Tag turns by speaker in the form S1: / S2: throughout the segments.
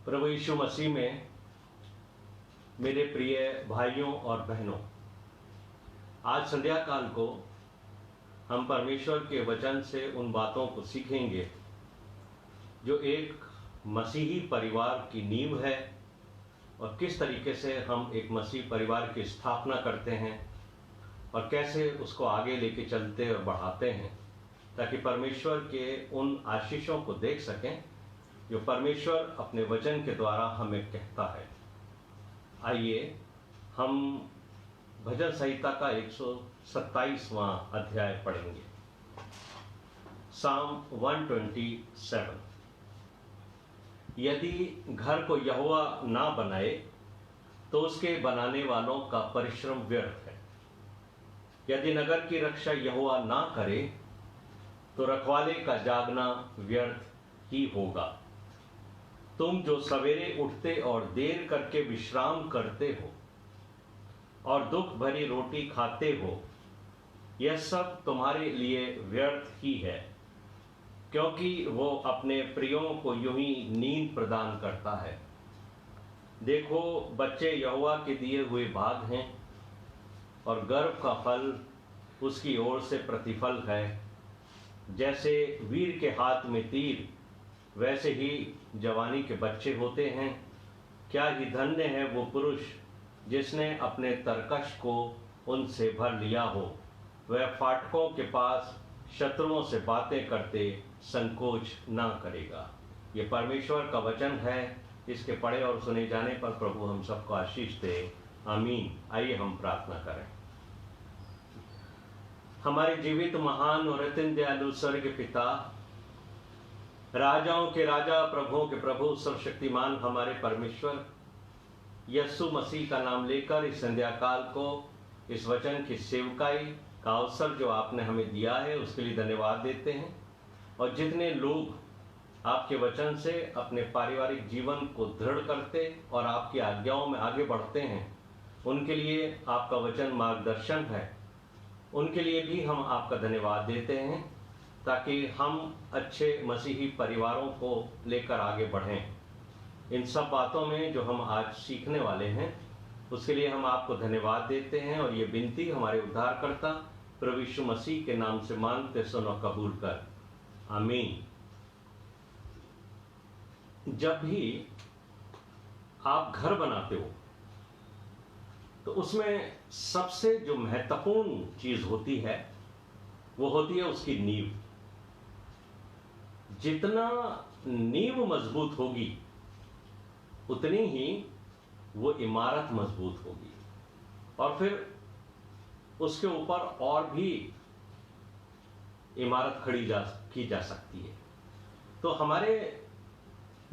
S1: प्रभु यीशु मसीह में मेरे प्रिय भाइयों और बहनों, आज संध्या काल को हम परमेश्वर के वचन से उन बातों को सीखेंगे जो एक मसीही परिवार की नींव है और किस तरीके से हम एक मसीही परिवार की स्थापना करते हैं और कैसे उसको आगे लेके चलते और बढ़ाते हैं, ताकि परमेश्वर के उन आशीषों को देख सकें जो परमेश्वर अपने वचन के द्वारा हमें कहता है। आइए हम भजन संहिता का 127वां अध्याय पढ़ेंगे। साम 127। यदि घर को यहोवा ना बनाए तो उसके बनाने वालों का परिश्रम व्यर्थ है। यदि नगर की रक्षा यहोवा ना करे तो रखवाले का जागना व्यर्थ ही होगा। तुम जो सवेरे उठते और देर करके विश्राम करते हो और दुख भरी रोटी खाते हो, यह सब तुम्हारे लिए व्यर्थ ही है, क्योंकि वो अपने प्रियों को यूं ही नींद प्रदान करता है। देखो, बच्चे यहोवा के दिए हुए भाग हैं और गर्भ का फल उसकी ओर से प्रतिफल है। जैसे वीर के हाथ में तीर, वैसे ही जवानी के बच्चे होते हैं। क्या ही धन्य है वो पुरुष जिसने अपने तरकश को उनसे भर लिया हो। वह फाटकों के पास शत्रुओं से बातें करते संकोच ना करेगा। ये परमेश्वर का वचन है। इसके पढ़े और सुने जाने पर प्रभु हम सबको आशीष दे। आमीन। आइए हम प्रार्थना करें। हमारे जीवित महान और अत्यंत दयालु स्वर्गीय पिता, राजाओं के राजा, प्रभुओं के प्रभु, सर्वशक्तिमान हमारे परमेश्वर, यीशु मसीह का नाम लेकर इस संध्या काल को, इस वचन की सेवकाई का अवसर जो आपने हमें दिया है, उसके लिए धन्यवाद देते हैं। और जितने लोग आपके वचन से अपने पारिवारिक जीवन को दृढ़ करते और आपकी आज्ञाओं में आगे बढ़ते हैं, उनके लिए आपका वचन मार्गदर्शन है। उनके लिए भी हम आपका धन्यवाद देते हैं, ताकि हम अच्छे मसीही परिवारों को लेकर आगे बढ़ें। इन सब बातों में जो हम आज सीखने वाले हैं, उसके लिए हम आपको धन्यवाद देते हैं और ये विनती हमारे उद्धारकर्ता प्रभु यीशु मसीह के नाम से मांगते, सुन और कबूल कर। आमीन। जब भी आप घर बनाते हो तो उसमें सबसे जो महत्वपूर्ण चीज होती है वो होती है उसकी नींव। जितना नींव मजबूत होगी उतनी ही वो इमारत मजबूत होगी और फिर उसके ऊपर और भी इमारत खड़ी की जा सकती है। तो हमारे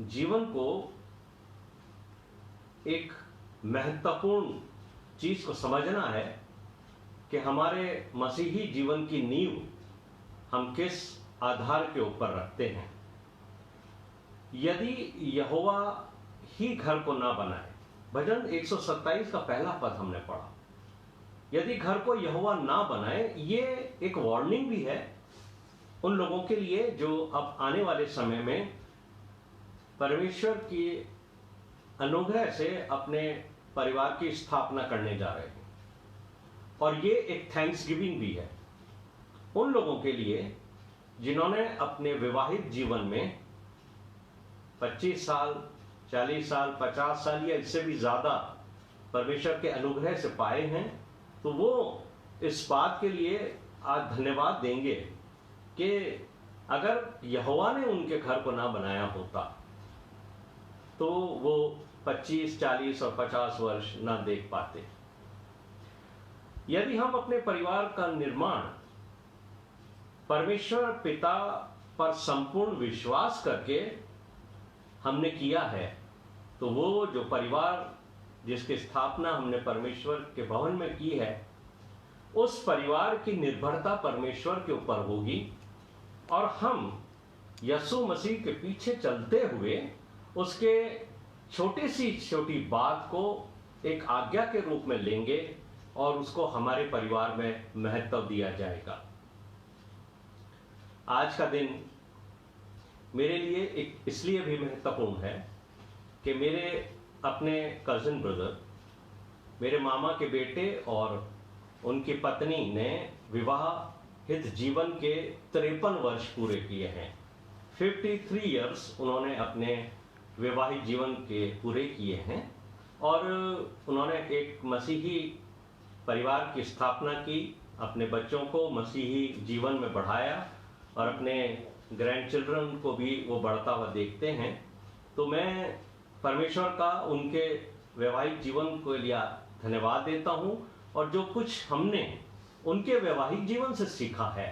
S1: जीवन को एक महत्वपूर्ण चीज को समझना है कि हमारे मसीही जीवन की नींव हम किस आधार के ऊपर रखते हैं। यदि यहोवा ही घर को ना बनाए, भजन 127 का पहला पद हमने पढ़ा, यदि घर को यहोवा ना बनाए, ये एक वार्निंग भी है उन लोगों के लिए जो अब आने वाले समय में परमेश्वर की अनुग्रह से अपने परिवार की स्थापना करने जा रहे हैं। और ये एक थैंक्स गिविंग भी है उन लोगों के लिए जिन्होंने अपने विवाहित जीवन में 25 साल, 40 साल, 50 साल या इससे भी ज्यादा परमेश्वर के अनुग्रह से पाए हैं। तो वो इस बात के लिए आज धन्यवाद देंगे कि अगर यहोवा ने उनके घर को ना बनाया होता तो वो 25, 40 और 50 वर्ष ना देख पाते। यदि हम अपने परिवार का निर्माण परमेश्वर पिता पर संपूर्ण विश्वास करके हमने किया है, तो वो जो परिवार जिसकी स्थापना हमने परमेश्वर के भवन में की है, उस परिवार की निर्भरता परमेश्वर के ऊपर होगी और हम यीशु मसीह के पीछे चलते हुए उसके छोटी सी छोटी बात को एक आज्ञा के रूप में लेंगे और उसको हमारे परिवार में महत्व दिया जाएगा। आज का दिन मेरे लिए एक इसलिए भी महत्वपूर्ण है कि मेरे अपने कज़न ब्रदर, मेरे मामा के बेटे और उनकी पत्नी ने विवाहित जीवन के 53 वर्ष पूरे किए हैं। 53 इयर्स उन्होंने अपने वैवाहिक जीवन के पूरे किए हैं और उन्होंने एक मसीही परिवार की स्थापना की, अपने बच्चों को मसीही जीवन में बढ़ाया और अपने ग्रैंड चिल्ड्रन को भी वो बढ़ता हुआ देखते हैं। तो मैं परमेश्वर का उनके वैवाहिक जीवन को लिए धन्यवाद देता हूँ और जो कुछ हमने उनके वैवाहिक जीवन से सीखा है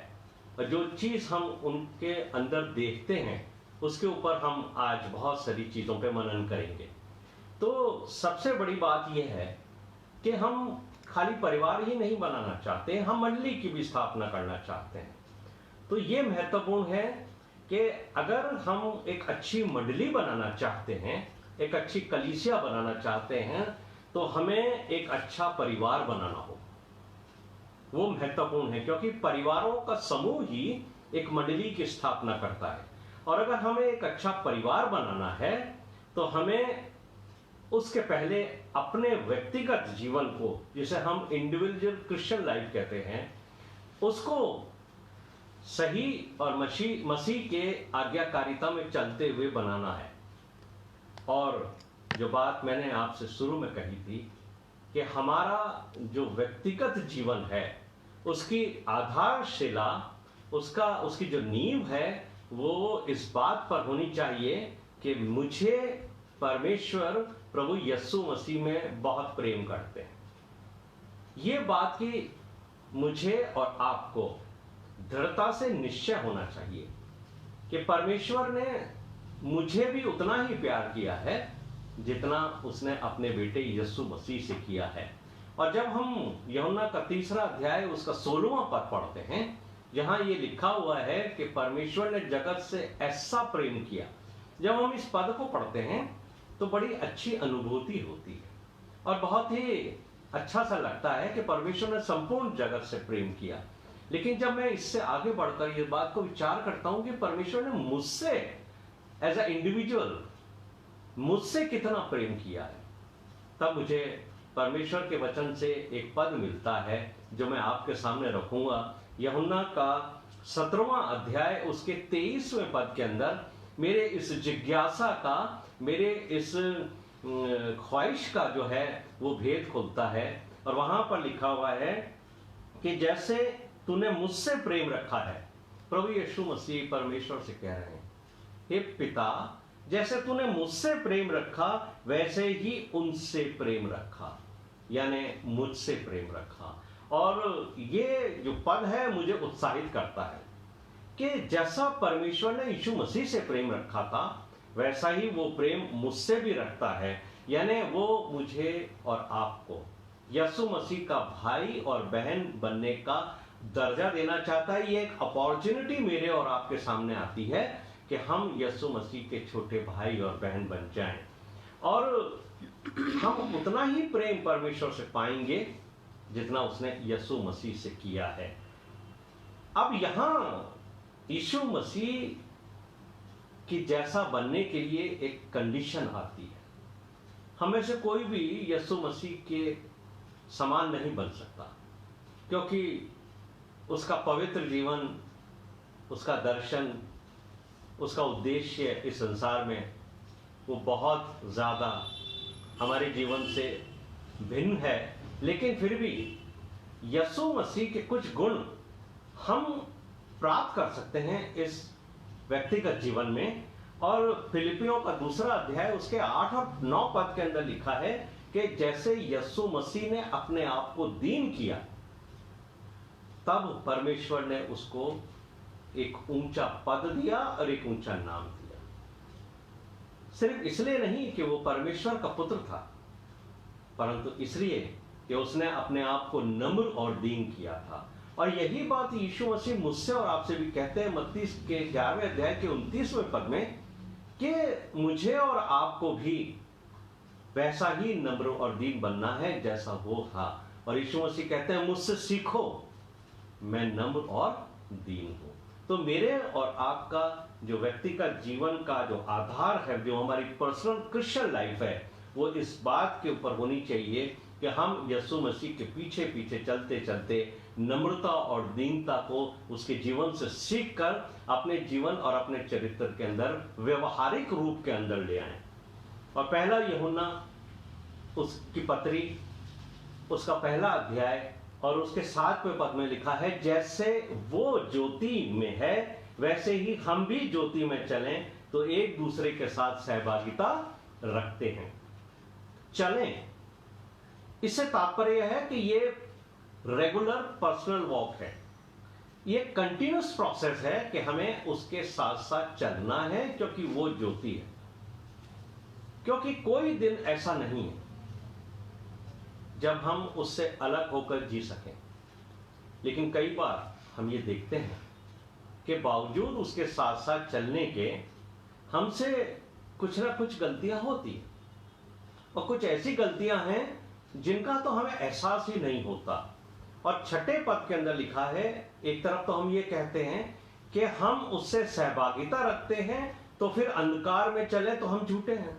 S1: और जो चीज़ हम उनके अंदर देखते हैं उसके ऊपर हम आज बहुत सारी चीज़ों पे मनन करेंगे। तो सबसे बड़ी बात यह है कि हम खाली परिवार ही नहीं बनाना चाहते, हम मंडली की भी स्थापना करना चाहते हैं। तो ये महत्वपूर्ण है कि अगर हम एक अच्छी मंडली बनाना चाहते हैं, एक अच्छी कलीसिया बनाना चाहते हैं, तो हमें एक अच्छा परिवार बनाना होगा। वो महत्वपूर्ण है क्योंकि परिवारों का समूह ही एक मंडली की स्थापना करता है। और अगर हमें एक अच्छा परिवार बनाना है तो हमें उसके पहले अपने व्यक्तिगत जीवन को, जिसे हम इंडिविजुअल क्रिश्चियन लाइफ कहते हैं, उसको सही और मसीह के आज्ञाकारिता में चलते हुए बनाना है। और जो बात मैंने आपसे शुरू में कही थी कि हमारा जो व्यक्तिगत जीवन है उसकी आधारशिला, उसकी जो नींव है वो इस बात पर होनी चाहिए कि मुझे परमेश्वर प्रभु यीशु मसीह में बहुत प्रेम करते हैं। ये बात की मुझे और आपको दृढ़ता से निश्चय होना चाहिए कि परमेश्वर ने मुझे भी उतना ही प्यार किया है जितना उसने अपने बेटे यीशु मसीह से किया है। और जब हम यूहन्ना का 3 अध्याय उसका 16वां पद पढ़ते हैं, जहां ये लिखा हुआ है कि परमेश्वर ने जगत से ऐसा प्रेम किया, जब हम इस पद को पढ़ते हैं तो बड़ी अच्छी अनुभूति होती है और बहुत ही अच्छा सा लगता है कि परमेश्वर ने संपूर्ण जगत से प्रेम किया। लेकिन जब मैं इससे आगे बढ़कर ये बात को विचार करता हूं कि परमेश्वर ने मुझसे एज अ इंडिविजुअल मुझसे कितना प्रेम किया है, तब मुझे परमेश्वर के वचन से एक पद मिलता है जो मैं आपके सामने रखूंगा। यूहन्ना का 17वां अध्याय उसके 23वें पद के अंदर मेरे इस जिज्ञासा का, मेरे इस ख्वाहिश का जो है वो भेद खुलता है। और वहां पर लिखा हुआ है कि जैसे तूने मुझसे प्रेम रखा है, प्रभु यीशु मसीह परमेश्वर से कह रहे हैं, हे पिता, जैसे तूने मुझसे प्रेम रखा वैसे ही उनसे प्रेम रखा, यानी मुझसे प्रेम रखा। और ये जो पद है मुझे उत्साहित करता है कि जैसा परमेश्वर ने यीशु मसीह से प्रेम रखा था वैसा ही वो प्रेम मुझसे भी रखता है। यानी वो मुझे और आपको यीशु मसीह का भाई और बहन बनने का दर्जा देना चाहता है। ये एक अपॉर्चुनिटी मेरे और आपके सामने आती है कि हम यीशु मसीह के छोटे भाई और बहन बन जाएं और हम उतना ही प्रेम परमेश्वर से पाएंगे जितना उसने यीशु मसीह से किया है। अब यहां यीशु मसीह की जैसा बनने के लिए एक कंडीशन आती है। हमें से कोई भी यीशु मसीह के समान नहीं बन सकता क्योंकि उसका पवित्र जीवन, उसका दर्शन, उसका उद्देश्य इस संसार में वो बहुत ज़्यादा हमारे जीवन से भिन्न है। लेकिन फिर भी यीशु मसीह के कुछ गुण हम प्राप्त कर सकते हैं इस व्यक्तिगत जीवन में। और फिलिपियों का 2 अध्याय उसके 8 और 9 पद के अंदर लिखा है कि जैसे यीशु मसीह ने अपने आप को दीन किया, तब परमेश्वर ने उसको एक ऊंचा पद दिया और एक ऊंचा नाम दिया। सिर्फ इसलिए नहीं कि वो परमेश्वर का पुत्र था, परंतु इसलिए कि उसने अपने आप को नम्र और दीन किया था। और यही बात यीशु मसीह मुझसे और आपसे भी कहते हैं मत्ती के 11वें अध्याय के 29वें पद में कि मुझे और आपको भी वैसा ही नम्र और दीन बनना है जैसा वो था। और यीशु मसीह कहते हैं मुझसे सीखो, मैं नम्र और दीन हूं। तो मेरे और आपका जो व्यक्तिगत जीवन का जो आधार है, जो हमारी पर्सनल क्रिश्चियन लाइफ है, वो इस बात के ऊपर होनी चाहिए कि हम यीशु मसीह के पीछे पीछे चलते चलते नम्रता और दीनता को उसके जीवन से सीख कर अपने जीवन और अपने चरित्र के अंदर व्यवहारिक रूप के अंदर ले आए। और पहला यूहन्ना उसकी पत्री, उसका पहला अध्याय और उसके 7वें पद में लिखा है, जैसे वो ज्योति में है वैसे ही हम भी ज्योति में चलें तो एक दूसरे के साथ सहभागिता रखते हैं। चलें, इससे तात्पर्य है कि ये रेगुलर पर्सनल वॉक है, ये कंटिन्यूस प्रोसेस है कि हमें उसके साथ साथ चलना है, क्योंकि वो ज्योति है। क्योंकि कोई दिन ऐसा नहीं है जब हम उससे अलग होकर जी सकें। लेकिन कई बार हम ये देखते हैं कि बावजूद उसके साथ साथ चलने के हमसे कुछ ना कुछ गलतियां होती हैं, और कुछ ऐसी गलतियां हैं जिनका तो हमें एहसास ही नहीं होता। और 6ठे पद के अंदर लिखा है, एक तरफ तो हम ये कहते हैं कि हम उससे सहभागिता रखते हैं, तो फिर अंधकार में चले तो हम झूठे हैं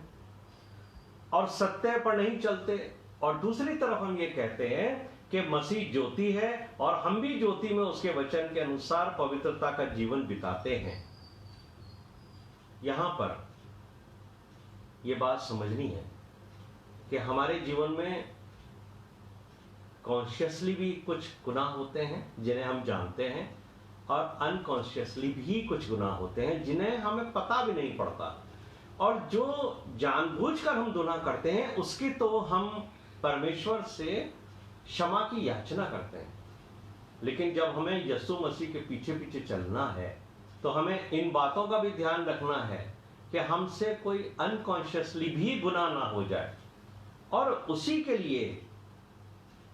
S1: और सत्य पर नहीं चलते। और दूसरी तरफ हम ये कहते हैं कि मसीह ज्योति है और हम भी ज्योति में उसके वचन के अनुसार पवित्रता का जीवन बिताते हैं। यहां पर यह बात समझनी है कि हमारे जीवन में कॉन्शियसली भी कुछ गुनाह होते हैं जिन्हें हम जानते हैं, और अनकॉन्शियसली भी कुछ गुनाह होते हैं जिन्हें हमें पता भी नहीं पड़ता। और जो जानबूझकर हम गुनाह करते हैं उसकी तो हम परमेश्वर से क्षमा की याचना करते हैं। लेकिन जब हमें यीशु मसीह के पीछे पीछे चलना है तो हमें इन बातों का भी ध्यान रखना है कि हमसे कोई अनकॉन्शियसली भी गुनाह ना हो जाए। और उसी के लिए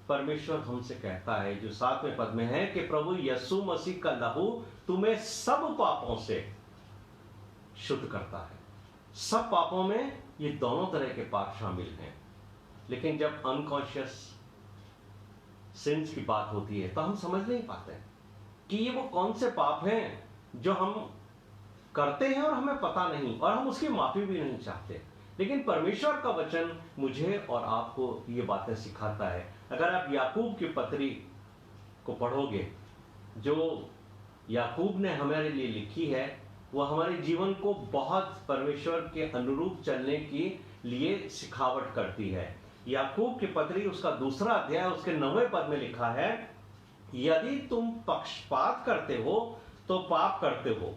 S1: परमेश्वर हमसे कहता है, जो 7वें पद में है, कि प्रभु यीशु मसीह का लहू तुम्हें सब पापों से शुद्ध करता है। सब पापों में ये दोनों तरह के पाप शामिल हैं। लेकिन जब अनकॉन्शियस सिंस की बात होती है तो हम समझ नहीं पाते कि ये वो कौन से पाप हैं जो हम करते हैं और हमें पता नहीं, और हम उसकी माफी भी नहीं चाहते। लेकिन परमेश्वर का वचन मुझे और आपको ये बातें सिखाता है। अगर आप याकूब की पत्री को पढ़ोगे, जो याकूब ने हमारे लिए लिखी है, वह हमारे जीवन को बहुत परमेश्वर के अनुरूप चलने के लिए सिखावट करती है। याकूब की पत्री उसका 2रा अध्याय उसके 9वें पद में लिखा है, यदि तुम पक्षपात करते हो तो पाप करते हो।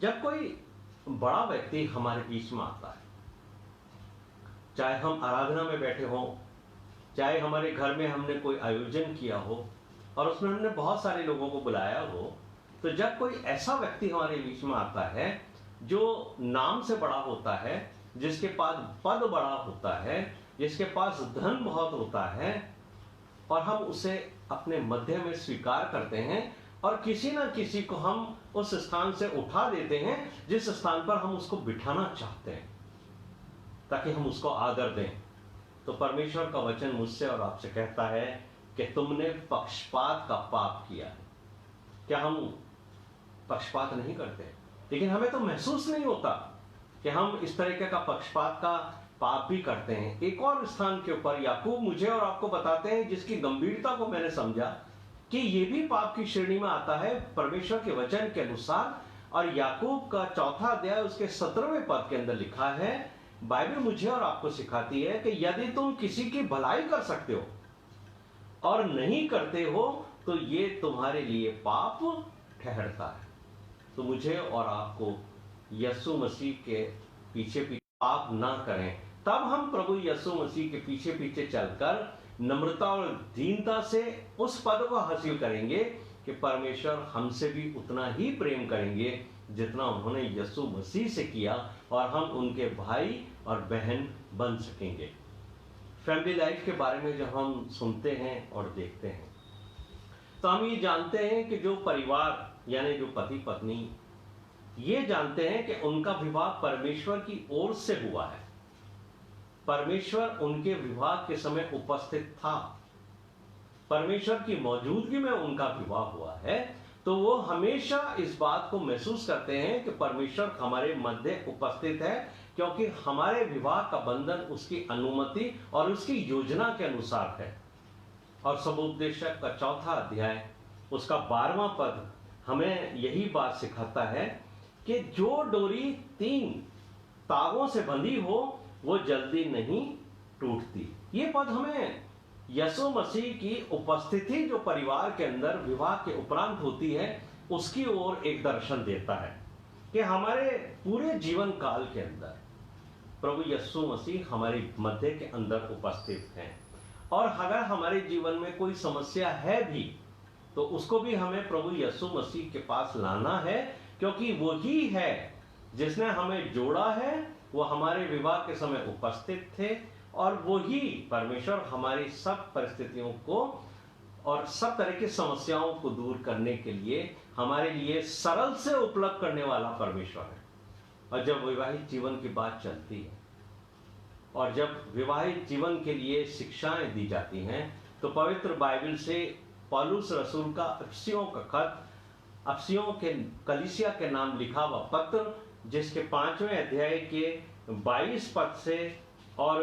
S1: जब कोई बड़ा व्यक्ति हमारे बीच में आता है, चाहे हम आराधना में बैठे हों, चाहे हमारे घर में हमने कोई आयोजन किया हो और उसमें हमने बहुत सारे लोगों को बुलाया हो, तो जब कोई ऐसा व्यक्ति हमारे बीच में आता है जो नाम से बड़ा होता है, जिसके पास पद बड़ा होता है, जिसके पास धन बहुत होता है, और हम उसे अपने मध्य में स्वीकार करते हैं और किसी ना किसी को हम उस स्थान से उठा देते हैं जिस स्थान पर हम उसको बिठाना चाहते हैं, ताकि हम उसको आदर दें, तो परमेश्वर का वचन मुझसे और आपसे कहता है कि तुमने पक्षपात का पाप किया है। क्या हम पक्षपात नहीं करते? लेकिन हमें तो महसूस नहीं होता कि हम इस तरीके का पक्षपात का पाप भी करते हैं। एक और स्थान के ऊपर याकूब मुझे और आपको बताते हैं, जिसकी गंभीरता को मैंने समझा कि ये भी पाप की श्रेणी में आता है परमेश्वर के वचन के अनुसार। और याकूब का 4था अध्याय उसके 17वें पद के अंदर लिखा है, बाइबल मुझे और आपको सिखाती है कि यदि तुम किसी की भलाई कर सकते हो और नहीं करते हो तो ये तुम्हारे लिए पाप ठहरता है। तो मुझे और आपको यीशु मसीह के पीछे पीछे पाप ना करें, तब हम प्रभु यीशु मसीह के पीछे पीछे चलकर नम्रता और दीनता से उस पद को हासिल करेंगे कि परमेश्वर हमसे भी उतना ही प्रेम करेंगे जितना उन्होंने यीशु मसीह से किया, और हम उनके भाई और बहन बन सकेंगे। फैमिली लाइफ के बारे में जब हम सुनते हैं और देखते हैं तो हम ये जानते हैं कि जो परिवार यानी जो पति पत्नी, ये जानते हैं कि उनका विवाह परमेश्वर की ओर से हुआ है। परमेश्वर उनके विवाह के समय उपस्थित था, परमेश्वर की मौजूदगी में उनका विवाह हुआ है। तो वो हमेशा इस बात को महसूस करते हैं कि परमेश्वर हमारे मध्य उपस्थित है, क्योंकि हमारे विवाह का बंधन उसकी अनुमति और उसकी योजना के अनुसार है। और सबोपदेशक का 4था अध्याय उसका 12वां पद हमें यही बात सिखाता है कि जो डोरी 3 तागों से बंधी हो वो जल्दी नहीं टूटती। ये पद हमें यीशु मसीह की उपस्थिति जो परिवार के अंदर विवाह के उपरांत होती है उसकी ओर एक दर्शन देता है कि हमारे पूरे जीवन काल के अंदर प्रभु यीशु मसीह हमारे मध्य के अंदर उपस्थित हैं। और अगर हमारे जीवन में कोई समस्या है भी तो उसको भी हमें प्रभु यीशु मसीह के पास लाना है, क्योंकि वो ही है जिसने हमें जोड़ा है। वो हमारे विवाह के समय उपस्थित थे और वो ही परमेश्वर हमारी सब परिस्थितियों को और सब तरह की समस्याओं को दूर करने के लिए हमारे लिए सरल से उपलब्ध करने वाला परमेश्वर है। और जब वैवाहिक जीवन की बात चलती है और जब विवाहित जीवन के लिए शिक्षाएं दी जाती हैं तो पवित्र बाइबल से पौलुस रसूल का अफसियों का खत, अफसियों के कलीसिया के नाम लिखा हुआ पत्र, जिसके 5वें अध्याय के 22 पद से और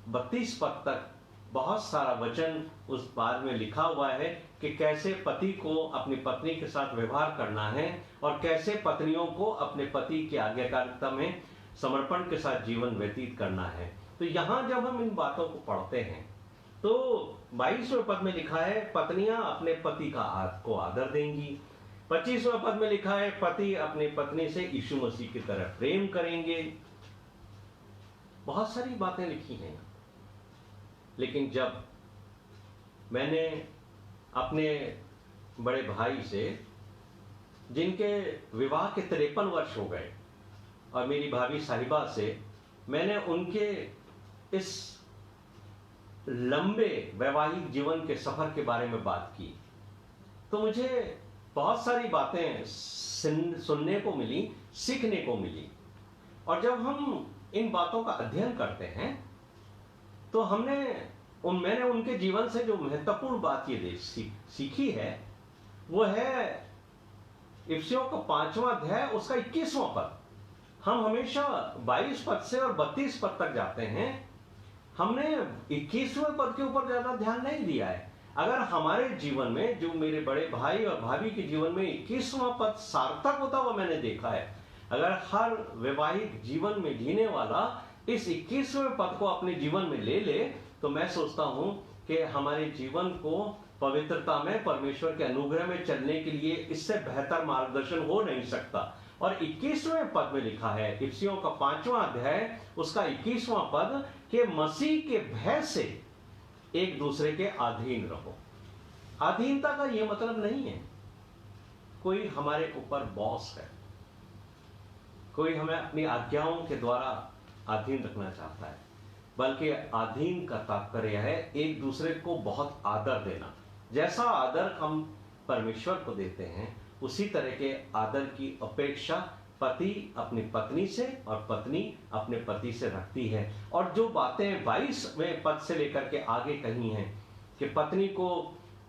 S1: 32 पद तक बहुत सारा वचन उस बात में लिखा हुआ है कि कैसे पति को अपनी पत्नी के साथ व्यवहार करना है और कैसे पत्नियों को अपने पति की आज्ञाकारिता में समर्पण के साथ जीवन व्यतीत करना है। तो यहाँ जब हम इन बातों को पढ़ते हैं तो 22वें पद में लिखा है पत्नियां अपने पति को आदर देंगी। 25वें पद में लिखा है पति अपनी पत्नी से यीशु मसीह की तरह प्रेम करेंगे। बहुत सारी बातें लिखी हैं। लेकिन जब मैंने अपने बड़े भाई से, जिनके विवाह के 53 वर्ष हो गए, और मेरी भाभी साहिबा से मैंने उनके इस लंबे वैवाहिक जीवन के सफर के बारे में बात की तो मुझे बहुत सारी बातें सुनने को मिली, सीखने को मिली। और जब हम इन बातों का अध्ययन करते हैं तो मैंने उनके जीवन से जो महत्वपूर्ण बात ये सीखी है वो है इफिसियों का 5वां अध्याय उसका 21वां पद। हम हमेशा 22 पद से और 32 पद तक जाते हैं, हमने 21वें पद के ऊपर ज्यादा ध्यान नहीं दिया है। अगर हमारे जीवन में, जो मेरे बड़े भाई और भाभी के जीवन में 21वां पद सार्थक होता हुआ मैंने देखा है, अगर हर वैवाहिक जीवन में जीने वाला इस 21वें पद को अपने जीवन में ले ले तो मैं सोचता हूं कि हमारे जीवन को पवित्रता में, परमेश्वर के अनुग्रह में चलने के लिए इससे बेहतर मार्गदर्शन हो नहीं सकता। और 21वें पद में लिखा है इफिसियों का 5वां अध्याय उसका 21वां पद कि मसीह के भय से एक दूसरे के अधीन रहो। अधीनता का यह मतलब नहीं है कोई हमारे ऊपर बॉस है, कोई हमें अपनी आज्ञाओं के द्वारा अधीन रखना चाहता है, बल्कि अधीन का तात्पर्य है एक दूसरे को बहुत आदर देना। जैसा आदर हम परमेश्वर को देते हैं उसी तरह के आदर की अपेक्षा पति अपनी पत्नी से और पत्नी अपने पति से रखती है। और जो बातें 22वें पद से लेकर के आगे कही हैं कि पत्नी को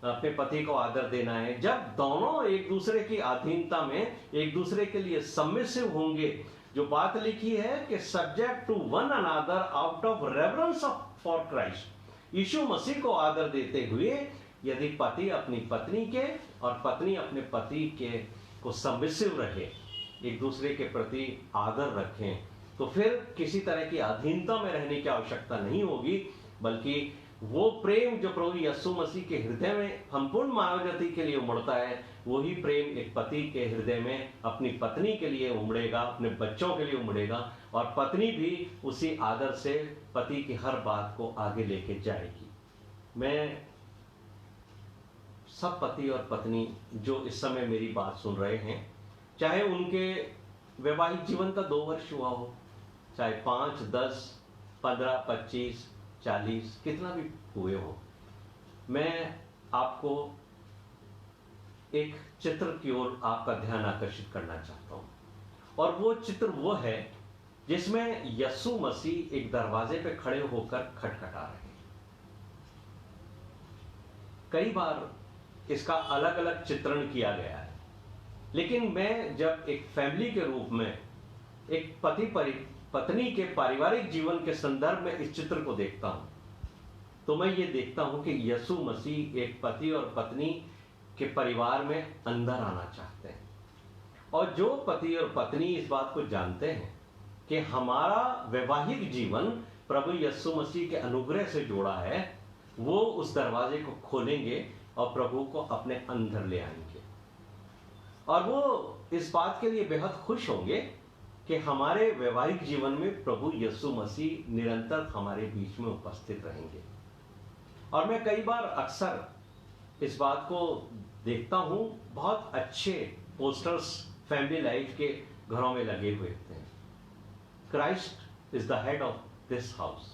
S1: अपने पति को आदर देना है, जब दोनों एक दूसरे की अधीनता में एक दूसरे के लिए सबमिसिव होंगे, जो बात लिखी है कि subject to one another out of reverence for Christ, यीशु मसीह को आदर देते हुए यदि पति अपनी पत्नी के और पत्नी अपने पति के को सबमिसिव रहे, एक दूसरे के प्रति आदर रखें, तो फिर किसी तरह की अधीनता में रहने की आवश्यकता नहीं होगी, बल्कि वो प्रेम जो प्रभु यीशु मसीह के हृदय में संपूर्ण मानव जाति के लिए उमड़ता है, वही प्रेम एक पति के हृदय में अपनी पत्नी के लिए उमड़ेगा, अपने बच्चों के लिए उमड़ेगा, और पत्नी भी उसी आदर से पति की हर बात को आगे लेके जाएगी। मैं सब पति और पत्नी जो इस समय मेरी बात सुन रहे हैं, चाहे उनके वैवाहिक जीवन का 2 वर्ष हुआ हो, चाहे 5, 10, 15, 25, 40 कितना भी हुए हो, मैं आपको एक चित्र की ओर आपका ध्यान आकर्षित करना चाहता हूं। और वो चित्र वो है जिसमें यीशु मसीह एक दरवाजे पे खड़े होकर खटखटा रहे हैं। कई बार इसका अलग अलग चित्रण किया गया है, लेकिन मैं जब एक फैमिली के रूप में एक पत्नी के पारिवारिक जीवन के संदर्भ में इस चित्र को देखता हूं, तो मैं ये देखता हूं कि यीशु मसीह एक पति और पत्नी के परिवार में अंदर आना चाहते हैं। और जो पति और पत्नी इस बात को जानते हैं कि हमारा वैवाहिक जीवन प्रभु यीशु मसीह के अनुग्रह से जुड़ा है, वो उस दरवाजे को खोलेंगे और प्रभु को अपने अंदर ले आएंगे। और वो इस बात के लिए बेहद खुश होंगे कि हमारे वैवाहिक जीवन में प्रभु यीशु मसीह निरंतर हमारे बीच में उपस्थित रहेंगे। और मैं कई बार अक्सर इस बात को देखता हूं, बहुत अच्छे पोस्टर्स फैमिली लाइफ के घरों में लगे हुए थे, Christ is the head of this house.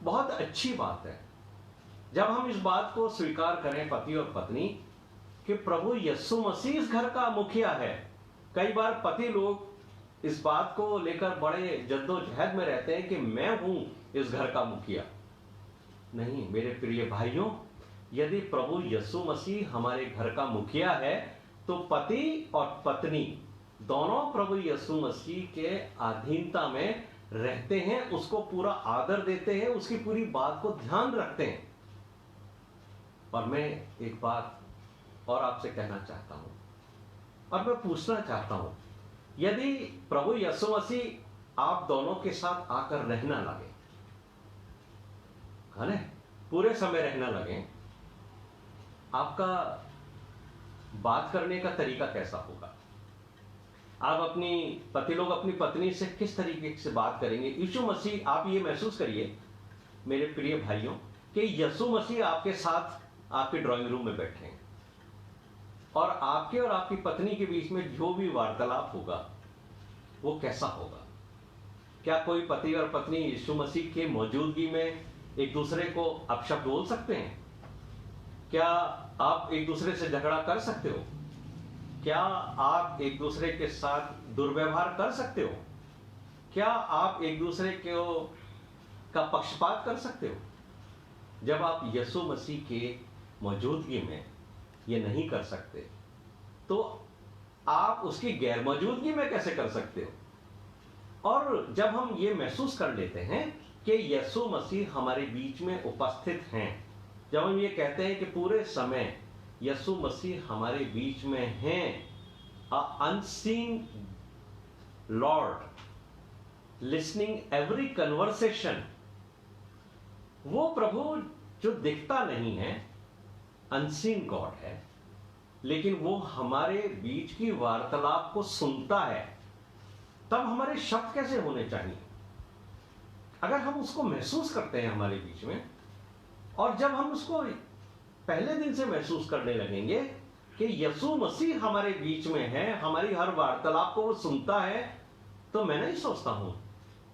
S1: बहुत अच्छी बात है जब हम इस बात को स्वीकार करें, पति और पत्नी, कि प्रभु यीशु मसीह इस घर का मुखिया है। कई बार पति लोग इस बात को लेकर बड़े जद्दोजहद में रहते हैं कि मैं हूं इस घर का मुखिया। नहीं मेरे प्रिय भाइयों, यदि प्रभु यीशु मसीह हमारे घर का मुखिया है तो पति और पत्नी दोनों प्रभु यीशु मसीह के अधीनता में रहते हैं, उसको पूरा आदर देते हैं, उसकी पूरी बात को ध्यान रखते हैं। और मैं एक बात और आपसे कहना चाहता हूं और मैं पूछना चाहता हूं, यदि प्रभु यीशु मसीह आप दोनों के साथ आकर रहना लगे, है ना, पूरे समय रहना लगे, आपका बात करने का तरीका कैसा होगा? आप पति लोग अपनी पत्नी से किस तरीके से बात करेंगे? यीशु मसीह, आप ये महसूस करिए मेरे प्रिय भाइयों कि यीशु मसीह आपके साथ आपके ड्राइंग रूम में बैठे हैं और आपके और आपकी पत्नी के बीच में जो भी वार्तालाप होगा वो कैसा होगा? क्या कोई पति और पत्नी यीशु मसीह के मौजूदगी में एक दूसरे को अपशब्द बोल सकते हैं? क्या आप एक दूसरे से झगड़ा कर सकते हो? क्या आप एक दूसरे के साथ दुर्व्यवहार कर सकते हो? क्या आप एक दूसरे का पक्षपात कर सकते हो? जब आप यीशु मसीह के मौजूदगी में ये नहीं कर सकते तो आप उसकी गैर मौजूदगी में कैसे कर सकते हो? और जब हम ये महसूस कर लेते हैं कि यीशु मसीह हमारे बीच में उपस्थित हैं, जब हम ये कहते हैं कि पूरे समय यीशु मसीह हमारे बीच में हैं, unseen Lord listening every conversation, वो प्रभु जो दिखता नहीं है, अनसीन गॉड है, लेकिन वो हमारे बीच की वार्तालाप को सुनता है, तब हमारे शब्द कैसे होने चाहिए? अगर हम उसको महसूस करते हैं हमारे बीच में, और जब हम उसको पहले दिन से महसूस करने लगेंगे कि यीशु मसीह हमारे बीच में है, हमारी हर वार्तालाप को वो सुनता है, तो मैं नहीं सोचता हूं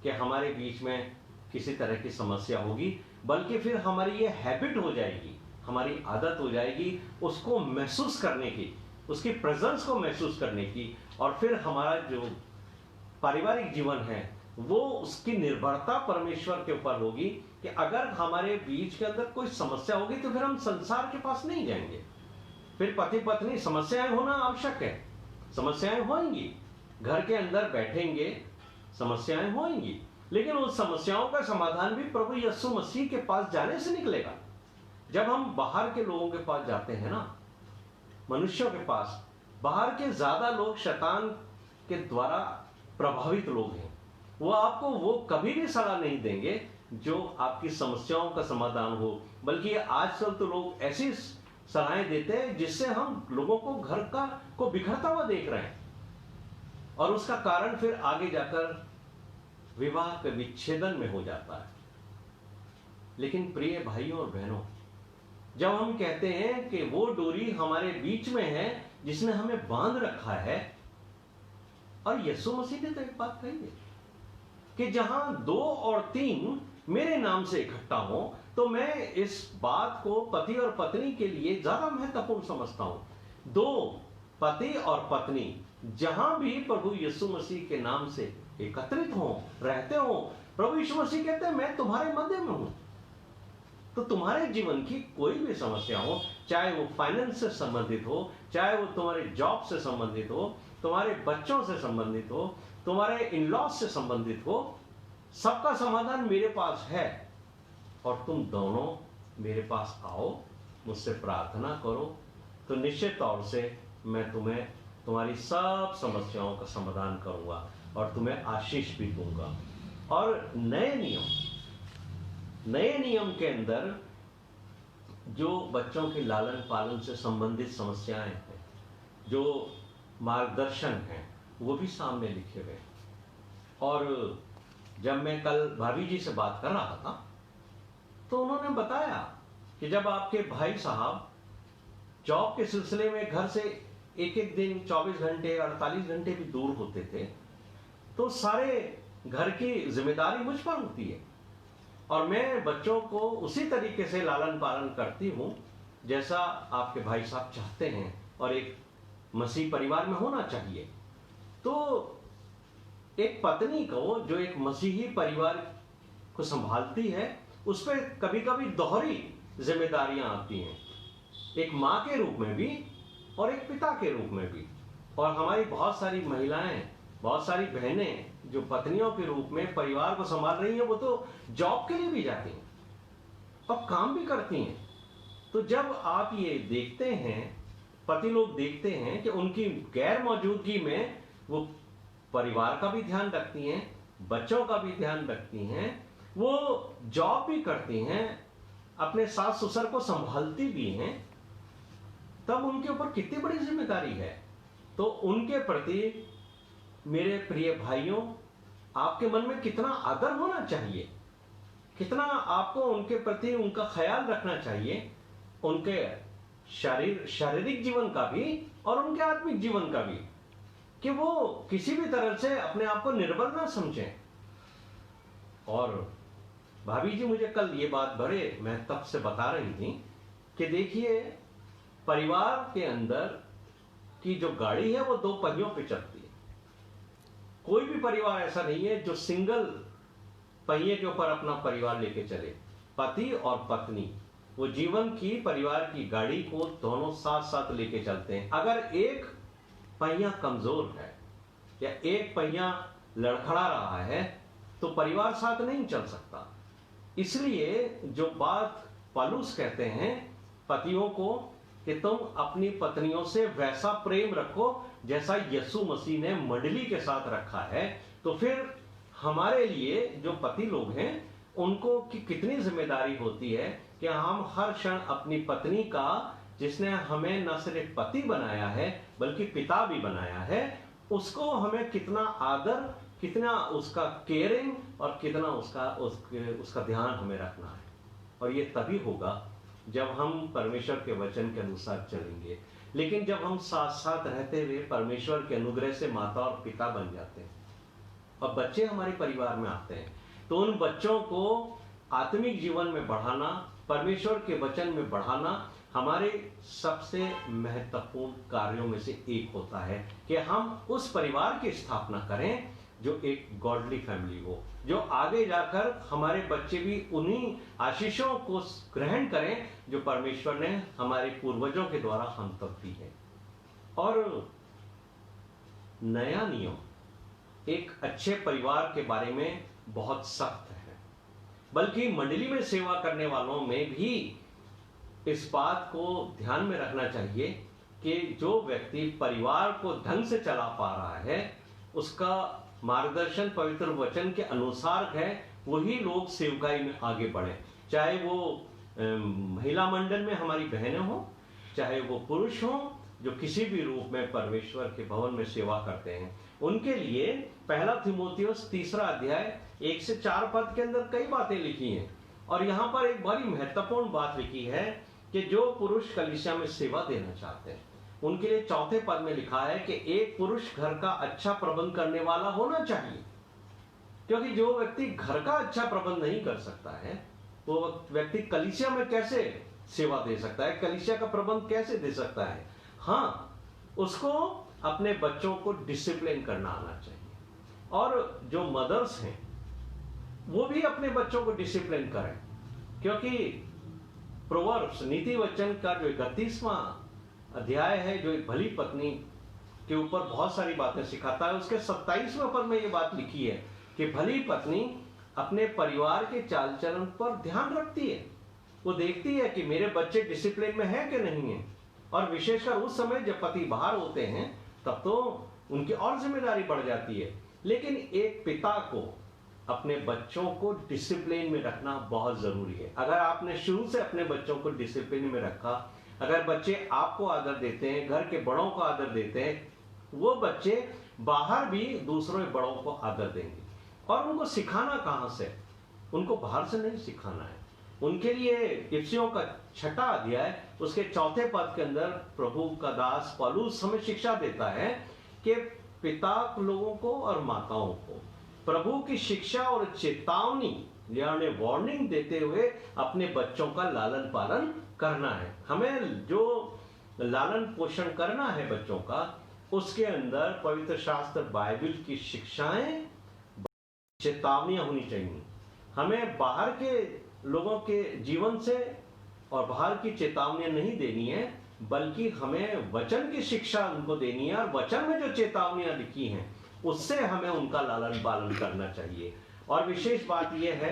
S1: कि हमारे बीच में किसी तरह की समस्या होगी, बल्कि फिर हमारी ये हैबिट हो जाएगी, हमारी आदत हो जाएगी उसको महसूस करने की, उसकी प्रेजेंस को महसूस करने की। और फिर हमारा जो पारिवारिक जीवन है वो उसकी निर्भरता परमेश्वर के ऊपर होगी कि अगर हमारे बीच के अंदर कोई समस्या होगी तो फिर हम संसार के पास नहीं जाएंगे। फिर पति पत्नी समस्याएं होना आवश्यक है, समस्याएं होंगी, घर के अंदर बैठेंगे, समस्याएं होंगी, लेकिन उन समस्याओं का समाधान भी प्रभु यीशु मसीह के पास जाने से निकलेगा। जब हम बाहर के लोगों के पास जाते हैं ना, मनुष्यों के पास, बाहर के ज्यादा लोग शैतान के द्वारा प्रभावित लोग हैं, वो आपको वो कभी भी सलाह नहीं देंगे जो आपकी समस्याओं का समाधान हो, बल्कि आजकल तो लोग ऐसी सलाहें देते हैं जिससे हम लोगों को घर को बिखरता हुआ देख रहे हैं, और उसका कारण फिर आगे जाकर विवाह के विच्छेदन में हो जाता है। लेकिन प्रिय भाइयों और बहनों, जब हम कहते हैं कि वो डोरी हमारे बीच में है जिसने हमें बांध रखा है, और यीशु मसीह ने तो एक बात कही है कि जहां 2 और 3 मेरे नाम से इकट्ठा हो, तो मैं इस बात को पति और पत्नी के लिए ज्यादा महत्वपूर्ण समझता हूं। 2 पति और पत्नी जहां भी प्रभु यीशु मसीह के नाम से एकत्रित हो, रहते हो, प्रभु यीशु मसीह कहते हैं मैं तुम्हारे मध्य में हूं। तो तुम्हारे जीवन की कोई भी समस्या हो, चाहे वो फाइनेंस से संबंधित हो, चाहे वो तुम्हारे जॉब से संबंधित हो, तुम्हारे बच्चों से संबंधित हो, तुम्हारे इन लॉज से संबंधित हो, सबका समाधान मेरे पास है। और तुम दोनों मेरे पास आओ, मुझसे प्रार्थना करो, तो निश्चित तौर से मैं तुम्हें तुम्हारी सब समस्याओं का समाधान करूंगा और तुम्हें आशीष भी दूंगा। और नए नियम के अंदर जो बच्चों के लालन पालन से संबंधित समस्याएं हैं, जो मार्गदर्शन हैं, वो भी सामने लिखे हुए। और जब मैं कल भाभी जी से बात कर रहा था तो उन्होंने बताया कि जब आपके भाई साहब जॉब के सिलसिले में घर से एक एक दिन 24 घंटे 48 घंटे भी दूर होते थे, तो सारे घर की जिम्मेदारी मुझ पर होती है और मैं बच्चों को उसी तरीके से लालन पालन करती हूं जैसा आपके भाई साहब चाहते हैं और एक मसीह परिवार में होना चाहिए। तो एक पत्नी को जो एक मसीही परिवार को संभालती है, उस पर कभी कभी दोहरी जिम्मेदारियां आती हैं, एक माँ के रूप में भी और एक पिता के रूप में भी। और हमारी बहुत सारी महिलाएं, बहुत सारी बहनें जो पत्नियों के रूप में परिवार को संभाल रही हैं, वो तो जॉब के लिए भी जाती हैं और काम भी करती हैं। तो जब आप ये देखते हैं, पति लोग देखते हैं कि उनकी गैर मौजूदगी में वो परिवार का भी ध्यान रखती हैं, बच्चों का भी ध्यान रखती हैं, वो जॉब भी करती हैं, अपने सास ससुर को संभालती भी हैं, तब उनके ऊपर कितनी बड़ी जिम्मेदारी है। तो उनके प्रति मेरे प्रिय भाइयों, आपके मन में कितना आदर होना चाहिए, कितना आपको उनके प्रति उनका ख्याल रखना चाहिए, उनके शारीरिक जीवन का भी और उनके आत्मिक जीवन का भी, कि वो किसी भी तरह से अपने आप को निर्बल ना समझें। और भाभी जी मुझे कल ये बात बड़े महत्व से बता रही थी कि देखिए, परिवार के अंदर की जो गाड़ी है वो 2 पहियों पे चलती है। कोई भी परिवार ऐसा नहीं है जो सिंगल पहिए के ऊपर अपना परिवार लेके चले। पति और पत्नी वो जीवन की परिवार की गाड़ी को दोनों साथ साथ लेके चलते हैं। अगर एक पहिया कमजोर है या एक पहिया लड़खड़ा रहा है तो परिवार साथ नहीं चल सकता। इसलिए जो बात पौलुस कहते हैं पतियों को कि तुम अपनी पत्नियों से वैसा प्रेम रखो जैसा यीशु मसीह ने मंडली के साथ रखा है, तो फिर हमारे लिए जो पति लोग हैं उनको की कितनी जिम्मेदारी होती है कि हम हर क्षण अपनी पत्नी का, जिसने हमें न सिर्फ पति बनाया है बल्कि पिता भी बनाया है, उसको हमें कितना आदर, कितना उसका केयरिंग और कितना उसका ध्यान हमें रखना है। और ये तभी होगा जब हम परमेश्वर के वचन के अनुसार चलेंगे। लेकिन जब हम साथ साथ रहते हुए परमेश्वर के अनुग्रह से माता और पिता बन जाते हैं और बच्चे हमारे परिवार में आते हैं, तो उन बच्चों को आत्मिक जीवन में बढ़ाना, परमेश्वर के वचन में बढ़ाना हमारे सबसे महत्वपूर्ण कार्यों में से एक होता है कि हम उस परिवार की स्थापना करें जो एक गॉडली फैमिली हो, जो आगे जाकर हमारे बच्चे भी उन्हीं आशीषों को ग्रहण करें जो परमेश्वर ने हमारे पूर्वजों के द्वारा हम तक दी है। और नया नियम एक अच्छे परिवार के बारे में बहुत सख्त है, बल्कि मंडली में सेवा करने वालों में भी इस बात को ध्यान में रखना चाहिए कि जो व्यक्ति परिवार को ढंग से चला पा रहा है, उसका मार्गदर्शन पवित्र वचन के अनुसार है, वही लोग सेवकाई में आगे बढ़े। चाहे वो महिला मंडल में हमारी बहनें हो, चाहे वो पुरुष हो जो किसी भी रूप में परमेश्वर के भवन में सेवा करते हैं, उनके लिए 1 तीमुथियुस 3 अध्याय 1 से 4 पद के अंदर कई बातें लिखी हैं। और यहाँ पर एक बड़ी महत्वपूर्ण बात लिखी है कि जो पुरुष कलीसिया में सेवा देना चाहते हैं उनके लिए 4 पद में लिखा है कि एक पुरुष घर का अच्छा प्रबंध करने वाला होना चाहिए। क्योंकि जो व्यक्ति घर का अच्छा प्रबंध नहीं कर सकता है, वो व्यक्ति कलीसिया में कैसे सेवा दे सकता है, कलीसिया का प्रबंध कैसे दे सकता है। हाँ, उसको अपने बच्चों को डिसिप्लिन करना आना चाहिए। और जो मदर्स हैं वो भी अपने बच्चों को डिसिप्लिन करें, क्योंकि प्रोवर्ब्स नीति वचन का जो 31वां अध्याय है, जो एक भली पत्नी के ऊपर बहुत सारी बातें सिखाता है, उसके 27वें पद में ये बात लिखी है कि भली पत्नी अपने परिवार के चाल चलन पर ध्यान रखती है। वो देखती है कि मेरे बच्चे डिसिप्लिन में हैं कि नहीं है, और विशेषकर उस समय जब पति बाहर होते हैं तब तो उनकी और जिम्मेदारी बढ़ जाती है। लेकिन एक पिता को अपने बच्चों को डिसिप्लिन में रखना बहुत जरूरी है। अगर आपने शुरू से अपने बच्चों को डिसिप्लिन में रखा, अगर बच्चे आपको आदर देते हैं, घर के बड़ों को आदर देते हैं, वो बच्चे बाहर भी दूसरों बड़ों को आदर देंगे। और उनको सिखाना कहां से? उनको बाहर से नहीं सिखाना है। उनके लिए इफिसियों का 6वां अध्याय उसके 4 पद के अंदर प्रभु का दास पौलुस हमें शिक्षा देता है कि पिता लोगों को और माताओं को प्रभु की शिक्षा और चेतावनी यानी वार्निंग देते हुए अपने बच्चों का लालन पालन करना है। हमें जो लालन पोषण करना है बच्चों का, उसके अंदर पवित्र शास्त्र बाइबल की शिक्षाएं, चेतावनियां होनी चाहिए। हमें बाहर के लोगों के जीवन से और बाहर की चेतावनियां नहीं देनी है, बल्कि हमें वचन की शिक्षा उनको देनी है, और वचन में जो चेतावनियां लिखी हैं उससे हमें उनका लालन पालन करना चाहिए। और विशेष बात यह है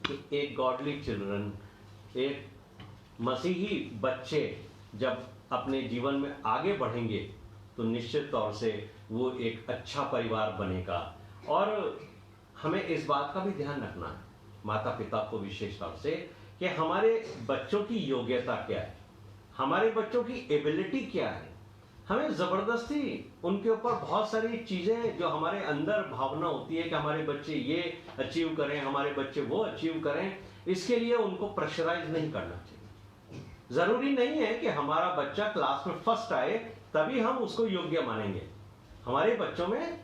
S1: कि एक गॉडली चिल्ड्रन, एक मसीही बच्चे जब अपने जीवन में आगे बढ़ेंगे तो निश्चित तौर से वो एक अच्छा परिवार बनेगा। और हमें इस बात का भी ध्यान रखना है, माता पिता को विशेष तौर से, कि हमारे बच्चों की योग्यता क्या है, हमारे बच्चों की एबिलिटी क्या है। हमें जबरदस्ती उनके ऊपर बहुत सारी चीजें, जो हमारे अंदर भावना होती है कि हमारे बच्चे ये अचीव करें, हमारे बच्चे वो अचीव करें, इसके लिए उनको प्रेशराइज नहीं करना चाहिए। जरूरी नहीं है कि हमारा बच्चा क्लास में फर्स्ट आए तभी हम उसको योग्य मानेंगे। हमारे बच्चों में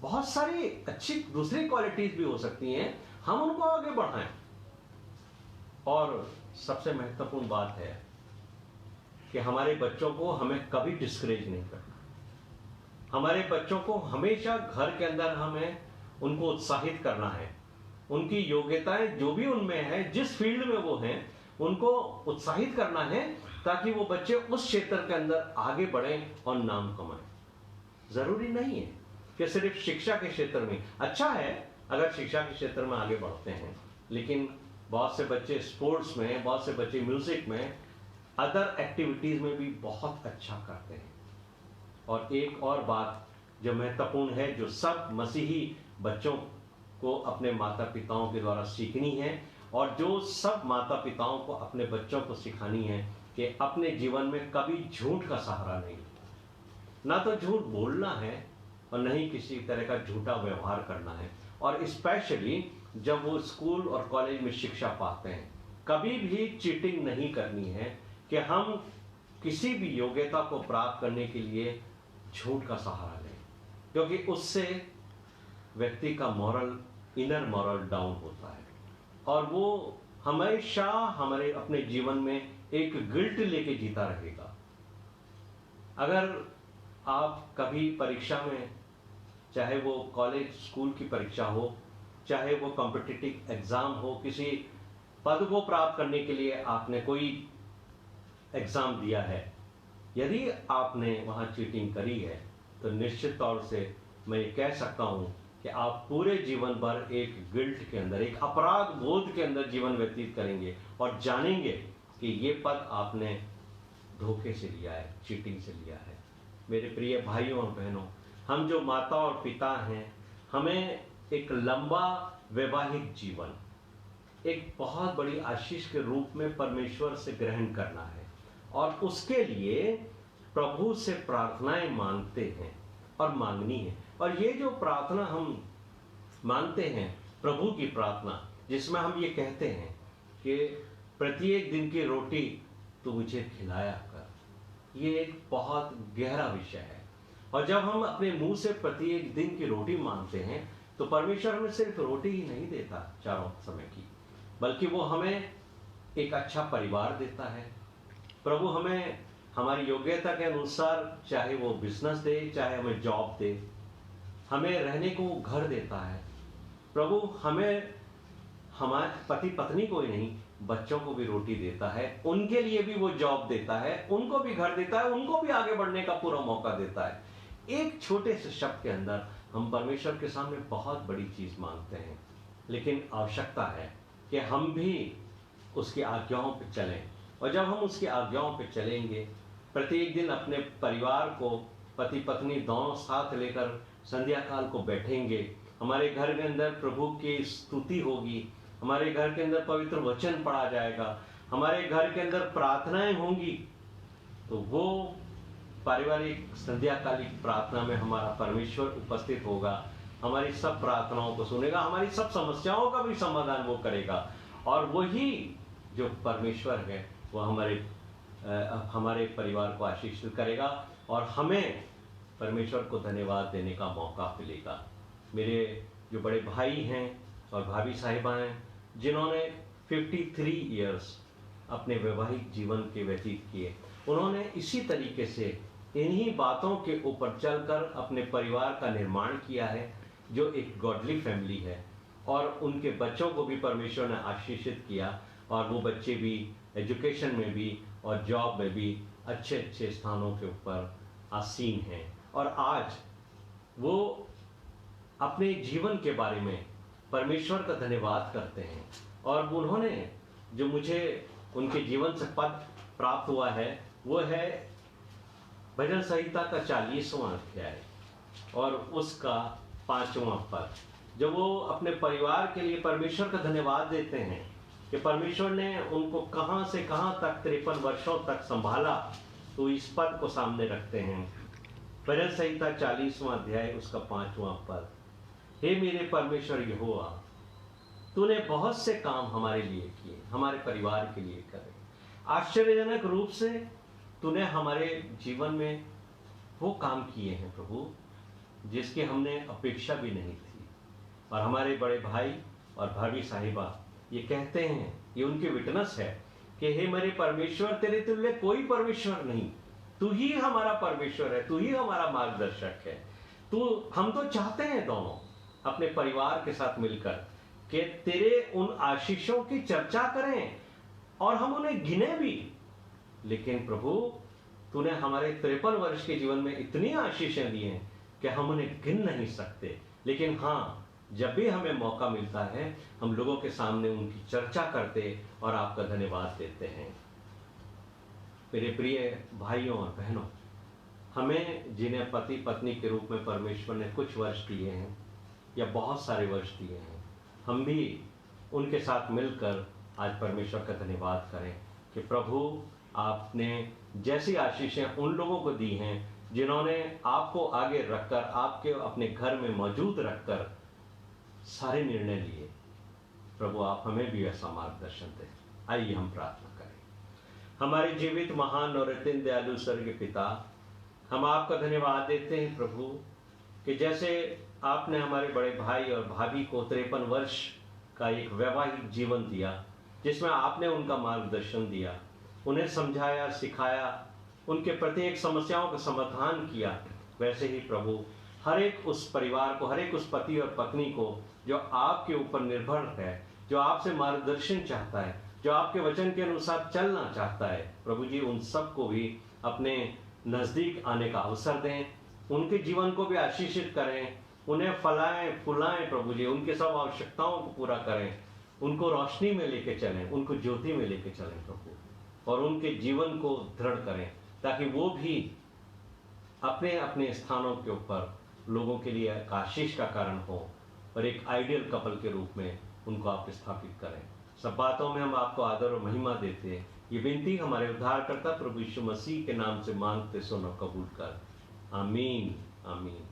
S1: बहुत सारी अच्छी दूसरी क्वालिटीज भी हो सकती हैं, हम उनको आगे बढ़ाएं। और सबसे महत्वपूर्ण बात है कि हमारे बच्चों को हमें कभी डिस्करेज नहीं करना। हमारे बच्चों को हमेशा घर के अंदर हमें उनको उत्साहित करना है। उनकी योग्यताएं जो भी उनमें है, जिस फील्ड में वो हैं, उनको उत्साहित करना है ताकि वो बच्चे उस क्षेत्र के अंदर आगे बढ़ें और नाम कमाएं। जरूरी नहीं है कि सिर्फ शिक्षा के क्षेत्र में। अच्छा है अगर शिक्षा के क्षेत्र में आगे बढ़ते हैं, लेकिन बहुत से बच्चे स्पोर्ट्स में, बहुत से बच्चे म्यूजिक में, अदर एक्टिविटीज में भी बहुत अच्छा करते हैं। और एक और बात जो महत्वपूर्ण है, जो सब मसीही बच्चों को अपने माता पिताओं के द्वारा सीखनी है, और जो सब माता पिताओं को अपने बच्चों को सिखानी है, कि अपने जीवन में कभी झूठ का सहारा नहीं, ना तो झूठ बोलना है और नहीं किसी तरह का झूठा व्यवहार करना है। और स्पेशली जब वो स्कूल और कॉलेज में शिक्षा पाते हैं, कभी भी चीटिंग नहीं करनी है कि हम किसी भी योग्यता को प्राप्त करने के लिए झूठ का सहारा लें, क्योंकि उससे व्यक्ति का मॉरल, इनर मॉरल डाउन होता है, और वो हमेशा हमारे अपने जीवन में एक गिल्ट लेके जीता रहेगा। अगर आप कभी परीक्षा में, चाहे वो कॉलेज स्कूल की परीक्षा हो, चाहे वो कॉम्पिटिटिव एग्जाम हो, किसी पद को प्राप्त करने के लिए आपने कोई एग्जाम दिया है, यदि आपने वहां चीटिंग करी है तो निश्चित तौर से मैं ये कह सकता हूं कि आप पूरे जीवन भर एक गिल्ट के अंदर, एक अपराध बोध के अंदर जीवन व्यतीत करेंगे और जानेंगे कि ये पद आपने धोखे से लिया है, चीटिंग से लिया है। मेरे प्रिय भाइयों और बहनों, हम जो माता और पिता हैं, हमें एक लंबा वैवाहिक जीवन एक बहुत बड़ी आशीष के रूप में परमेश्वर से ग्रहण करना है, और उसके लिए प्रभु से प्रार्थनाएं मांगते हैं और मांगनी है। और ये जो प्रार्थना हम मांगते हैं, प्रभु की प्रार्थना, जिसमें हम ये कहते हैं कि प्रत्येक दिन की रोटी तो मुझे खिलाया कर, ये एक बहुत गहरा विषय है। और जब हम अपने मुंह से प्रत्येक दिन की रोटी मांगते हैं, तो परमेश्वर हमें सिर्फ रोटी ही नहीं देता चारों समय की, बल्कि वो हमें एक अच्छा परिवार देता है। प्रभु हमें हमारी योग्यता के अनुसार, चाहे वो बिजनेस दे, चाहे हमें जॉब दे, हमें रहने को घर देता है। प्रभु हमें हमारे पति पत्नी को ही नहीं, बच्चों को भी रोटी देता है, उनके लिए भी वो जॉब देता है, उनको भी घर देता है, उनको भी आगे बढ़ने का पूरा मौका देता है। एक छोटे से शब्द के अंदर हम परमेश्वर के सामने बहुत बड़ी चीज मांगते हैं, लेकिन आवश्यकता है कि हम भी उसकी आज्ञाओं पे चलें। और जब हम उसकी आज्ञाओं पे चलेंगे, प्रत्येक दिन अपने परिवार को, पति पत्नी दोनों साथ लेकर संध्या काल को बैठेंगे, हमारे घर के अंदर प्रभु की स्तुति होगी, हमारे घर के अंदर पवित्र वचन पढ़ा जाएगा, हमारे घर के अंदर प्रार्थनाएं होंगी, तो वो पारिवारिक संध्याकालिक प्रार्थना में हमारा परमेश्वर उपस्थित होगा, हमारी सब प्रार्थनाओं को सुनेगा, हमारी सब समस्याओं का भी समाधान वो करेगा। और वही जो परमेश्वर है वो हमारे परिवार को आशीषित करेगा और हमें परमेश्वर को धन्यवाद देने का मौका मिलेगा। मेरे जो बड़े भाई हैं और भाभी साहिबा हैं, जिन्होंने 53 इयर्स अपने वैवाहिक जीवन के व्यतीत किए, उन्होंने इसी तरीके से इन्हीं बातों के ऊपर चलकर अपने परिवार का निर्माण किया है, जो एक गॉडली फैमिली है। और उनके बच्चों को भी परमेश्वर ने आशीषित किया, और वो बच्चे भी एजुकेशन में भी और जॉब में भी अच्छे अच्छे स्थानों के ऊपर आसीन हैं। और आज वो अपने जीवन के बारे में परमेश्वर का धन्यवाद करते हैं। और उन्होंने जो मुझे उनके जीवन से पद प्राप्त हुआ है वो है भजन संहिता का 40वां अध्याय और उसका 5वां पद। जब वो अपने परिवार के लिए परमेश्वर का धन्यवाद देते हैं कि परमेश्वर ने उनको कहां से कहां तक 53 वर्षों तक संभाला, तो इस पद को सामने रखते हैं। भजन संहिता 40वां अध्याय उसका 5वां पद। हे मेरे परमेश्वर यहोवा, तूने बहुत से काम हमारे लिए किए, हमारे परिवार के लिए करे। आश्चर्यजनक रूप से तूने हमारे जीवन में वो काम किए हैं प्रभु जिसकी हमने अपेक्षा भी नहीं थी। और हमारे बड़े भाई और भाभी साहिबा ये कहते हैं, ये उनके विटनेस है कि हे मेरे परमेश्वर, तेरे तुल्य कोई परमेश्वर नहीं, तू ही हमारा परमेश्वर है, तू ही हमारा मार्गदर्शक है। हम तो चाहते हैं दोनों अपने परिवार के साथ मिलकर कि तेरे उन आशीषों की चर्चा करें और हम उन्हें गिने भी। लेकिन प्रभु, तूने हमारे 53 वर्ष के जीवन में इतनी आशीषें दी हैं कि हम उन्हें गिन नहीं सकते। लेकिन हाँ, जब भी हमें मौका मिलता है हम लोगों के सामने उनकी चर्चा करते और आपका धन्यवाद देते हैं। मेरे प्रिय भाइयों और बहनों, हमें जिन्हें पति पत्नी के रूप में परमेश्वर ने कुछ वर्ष दिए हैं या बहुत सारे वर्ष दिए हैं, हम भी उनके साथ मिलकर आज परमेश्वर का धन्यवाद करें कि प्रभु, आपने जैसी आशीषें उन लोगों को दी हैं जिन्होंने आपको आगे रखकर, आपके अपने घर में मौजूद रखकर सारे निर्णय लिए। प्रभु, आप हमें भी ऐसा मार्गदर्शन दें। आइए हम प्रार्थना करें। हमारे जीवित महान और अत्यंत दयालु स्वर्गीय पिता, हम आपका धन्यवाद देते हैं प्रभु कि जैसे आपने हमारे बड़े भाई और भाभी को 53 वर्ष का एक वैवाहिक जीवन दिया, जिसमें आपने उनका मार्गदर्शन दिया, उन्हें समझाया, सिखाया, उनके प्रत्येक समस्याओं का समाधान किया, वैसे ही प्रभु हर एक उस परिवार को, हर एक उस पति और पत्नी को जो आपके ऊपर निर्भर है, जो आपसे मार्गदर्शन चाहता है, जो आपके वचन के अनुसार चलना चाहता है, प्रभु जी उन सबको भी अपने नजदीक आने का अवसर दें, उनके जीवन को भी आशीषित करें, उन्हें फलाएं फुलाएं प्रभु जी, उनके सब आवश्यकताओं को पूरा करें, उनको रोशनी में लेके चलें, उनको ज्योति में लेके चलें प्रभु, और उनके जीवन को दृढ़ करें ताकि वो भी अपने अपने स्थानों के ऊपर लोगों के लिए एक आशीष का कारण हो और एक आइडियल कपल के रूप में उनको आप स्थापित करें। सब बातों में हम आपको आदर और महिमा देते हैं। ये विनती हमारे उद्धारकर्ता प्रभु यीशु मसीह के नाम से मांगते, सुनो, कबूल कर। आमीन, आमीन।